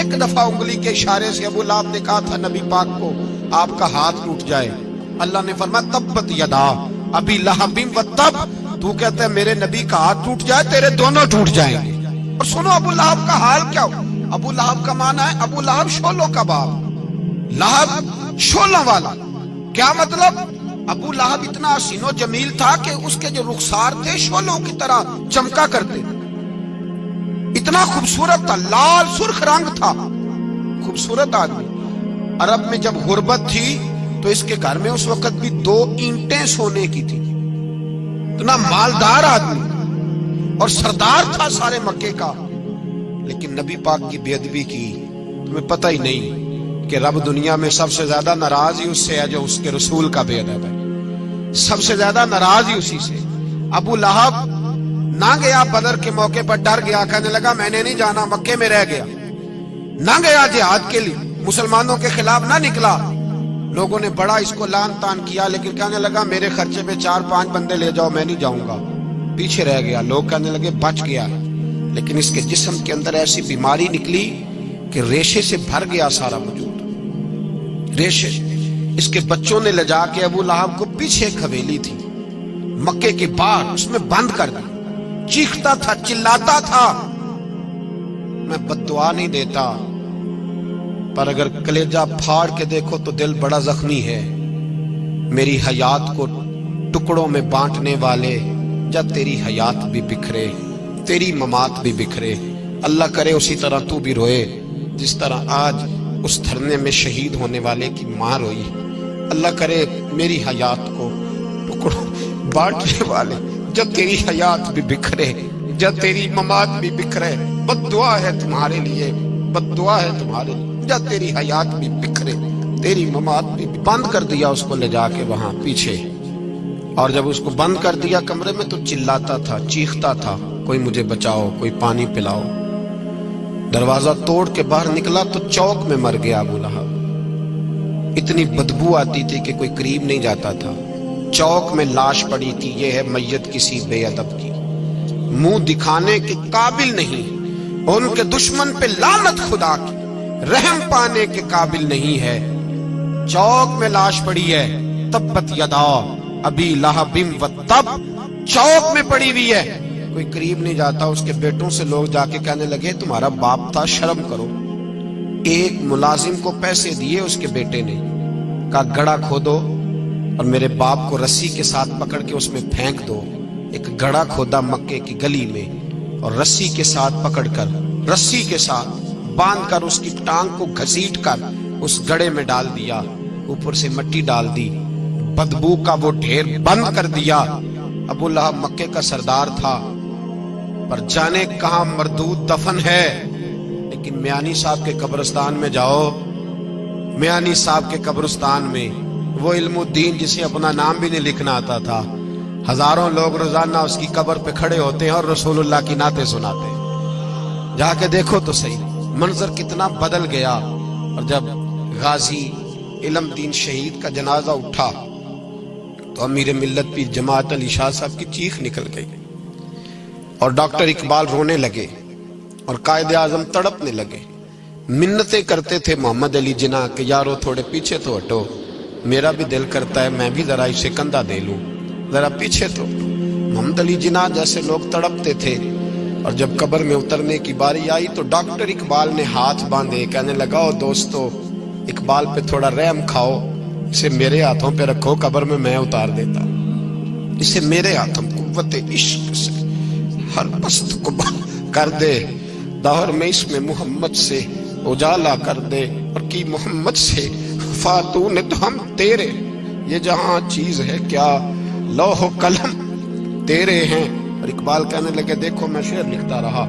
ایک دفعہ انگلی کے اشارے سے ابو لہب نے کہا تھا نبی پاک کو آپ کا ہاتھ ٹوٹ جائے، اللہ نے فرمایا تبت یدا ابی لہب و تب، تو کہتا ہے میرے نبی کا ہاتھ ٹوٹ جائے تیرے دونوں ٹوٹ جائیں گے۔ اور سنو ابو لہب کا حال کیا ہو۔ ابو لہب کا معنی ہے ابو لہب شولوں کا باپ، لہب شولوں والا۔ کیا مطلب؟ ابو لہب اتنا حسین و جمیل تھا کہ اس کے جو رخسار تھے شولوں کی طرح چمکا کرتے، اتنا خوبصورت تھا، لال سرخ رنگ تھا، خوبصورت آدمی۔ عرب میں جب غربت تھی تو اس کے گھر میں اس وقت بھی 2 اینٹیں سونے کی تھی، اتنا مالدار آدمی اور سردار تھا سارے مکے کا، لیکن نبی پاک کی بے ادبی کی۔ تمہیں پتہ ہی نہیں کہ رب دنیا میں سب سے زیادہ ناراض ہی اس سے ہے جو اس کے رسول کا بے ادب ہے، سب سے زیادہ ناراض ہی اسی سے۔ ابو لہب نہ گیا بدر کے موقع پر، ڈر گیا، کہنے لگا میں نے نہیں جانا، مکے میں رہ گیا، نہ گیا جہاد کے لیے، مسلمانوں کے خلاف نہ نکلا۔ لوگوں نے بڑا اس کو لان تان کیا، لیکن کہنے لگا میرے خرچے پہ 4-5 بندے لے جاؤ، میں نہیں جاؤں گا، پیچھے رہ گیا۔ لوگ کہنے لگے بچ گیا، لیکن اس کے جسم کے اندر ایسی بیماری نکلی کہ ریشے سے بھر گیا سارا وجود، ریشے۔ اس کے بچوں نے لے جا کے ابو لہب کو پیچھے ایک حویلی تھی مکے کے باہر، اس میں بند کر دی، چیختا تھا، چلاتا تھا، میں بد دعا نہیں دیتا، پر اگر کلیجہ پھاڑ کے دیکھو تو دل بڑا زخمی ہے۔ میری حیات کو ٹکڑوں میں بانٹنے والے، جب تیری حیات بھی بکھرے تیری ممات بھی بکھرے۔ اللہ کرے اسی طرح تو بھی روئے جس طرح آج اس دھرنے میں شہید ہونے والے کی ماں روئی۔ اللہ کرے میری حیات کو ٹکڑوں بانٹنے والے، جب تیری حیات بھی بکھرے، جب تیری ممات بھی بکھرے۔ بد دعا ہے تمہارے لیے، بد دعا ہے تمہارے لیے، جب تیری حیات بھی بکھرے تیری ممات بھی۔ بند کر دیا اس کو لے جا کے وہاں پیچھے، اور جب اس کو بند کر دیا کمرے میں تو چلاتا تھا، چیختا تھا، کوئی مجھے بچاؤ، کوئی پانی پلاؤ۔ دروازہ توڑ کے باہر نکلا تو چوک میں مر گیا ابو لہب، اتنی بدبو آتی تھی کہ کوئی قریب نہیں جاتا تھا۔ چوک میں لاش پڑی تھی، یہ ہے میت کسی بے ادب کی، منہ دکھانے کے قابل نہیں، اور ان کے دشمن پہ لعنت خدا کی، رحم پانے کے قابل نہیں ہے۔ چوک میں لاش پڑی ہے، تبت یدا ابی لہب و تب، چوک میں پڑی ہوئی ہے، کوئی قریب نہیں جاتا۔ اس کے بیٹوں سے لوگ جا کے کہنے لگے تمہارا باپ تھا، شرم کرو۔ ایک ملازم کو پیسے دیے اس کے بیٹے نے، کہا گڑھا کھودو اور میرے باپ کو رسی کے ساتھ پکڑ کے اس میں پھینک دو۔ ایک گڑھا کھودا مکے کی گلی میں، اور رسی کے ساتھ پکڑ کر، رسی کے ساتھ باندھ کر اس کی ٹانگ کو گھسیٹ کر اس گڑھے میں ڈال دیا، اوپر سے مٹی ڈال دی، بدبو کا وہ ڈھیر بند کر دیا۔ ابو لہب مکے کا سردار تھا، پر جانے کہاں مردود دفن ہے۔ لیکن میانی صاحب کے قبرستان میں جاؤ، میانی صاحب کے قبرستان میں، وہ علم الدین جسے اپنا نام بھی نہیں لکھنا آتا تھا، ہزاروں لوگ روزانہ اس کی قبر پہ کھڑے ہوتے ہیں اور رسول اللہ کی نعتیں سناتے ہیں۔ جا کے دیکھو تو صحیح، منظر کتنا بدل گیا۔ اور جب غازی علم الدین شہید کا جنازہ اٹھا تو امیر ملت پیر جماعت علی شاہ صاحب کی چیخ نکل گئی، اور ڈاکٹر اقبال رونے لگے، اور قائد اعظم تڑپنے لگے، منتیں کرتے تھے محمد علی جناح کہ یارو تھوڑے پیچھے تو ہٹو، میرا بھی دل کرتا ہے میں بھی ذرا اسے کندھا دے لوں، ذرا پیچھے تو ہٹو۔ محمد علی جناح جیسے لوگ تڑپتے تھے، اور جب قبر میں اترنے کی باری آئی تو ڈاکٹر اقبال نے ہاتھ باندھے، کہنے لگا او دوستو اقبال پہ تھوڑا رحم کھاؤ، اسے میرے ہاتھوں پہ رکھو، قبر میں اتار دیتا، اسے میرے ہاتھوں قوت عشق سے ہر پست کو کر دے، دور میں اس میں محمد سے اجالا کر دے، اور کی محمد سے فاتون تو ہم تیرے، یہ جہاں چیز ہے کیا لوح و قلم تیرے ہیں۔ اور اقبال کہنے لگے دیکھو میں شعر لکھتا رہا،